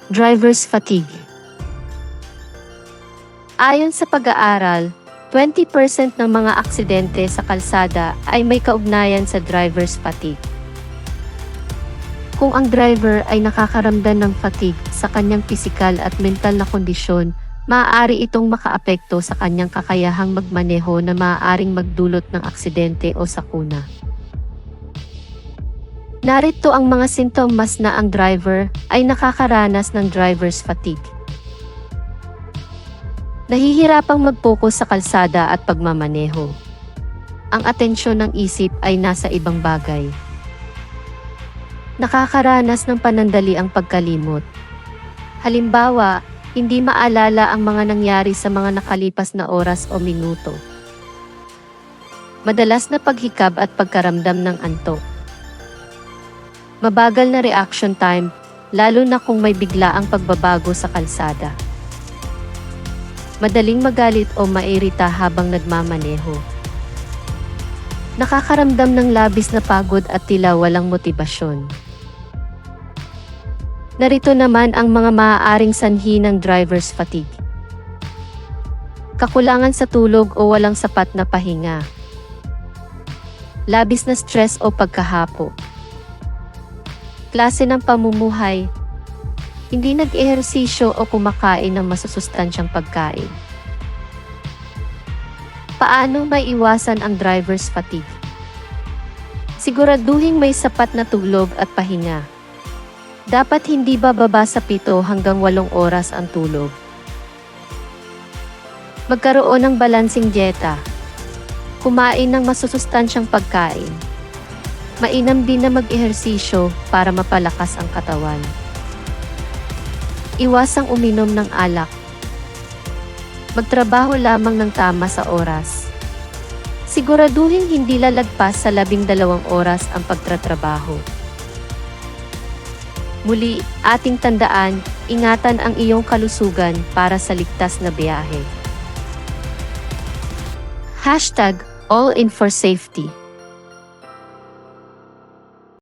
Driver's fatigue. Ayon sa pag-aaral, 20% ng mga aksidente sa kalsada ay may kaugnayan sa driver's fatigue. Kung ang driver ay nakakaramdam ng fatigue sa kanyang pisikal at mental na kondisyon, maaari itong makaapekto sa kanyang kakayahang magmaneho na maaaring magdulot ng aksidente o sakuna. Narito ang mga sintomas na ang driver ay nakakaranas ng driver's fatigue. Nahihirapang mag-focus sa kalsada at pagmamaneho. Ang atensyon ng isip ay nasa ibang bagay. Nakakaranas ng panandali ang pagkalimot. Halimbawa, hindi maalala ang mga nangyari sa mga nakalipas na oras o minuto. Madalas na paghikab at pagkaramdam ng antok. Mabagal na reaction time, lalo na kung may biglaang pagbabago sa kalsada. Madaling magalit o mairita habang nagmamaneho. Nakakaramdam ng labis na pagod at tila walang motibasyon. Narito naman ang mga maaaring sanhi ng driver's fatigue. Kakulangan sa tulog o walang sapat na pahinga. Labis na stress o pagkahapo. Klase ng pamumuhay. Hindi nag-ehersisyo o kumakain ng masusustansyang pagkain. Paano maiwasan ang driver's fatigue? Siguraduhing may sapat na tulog at pahinga. Dapat hindi bababa sa 7 hanggang 8 oras ang tulog. Magkaroon ng balansing dieta. Kumain ng masusustansyang pagkain. Mainam din na mag-ehersisyo para mapalakas ang katawan. Iwasang uminom ng alak. Magtrabaho lamang ng tama sa oras. Siguraduhin hindi lalagpas sa 12 oras ang pagtatrabaho. Muli, ating tandaan, ingatan ang iyong kalusugan para sa ligtas na biyahe. #AllInForSafety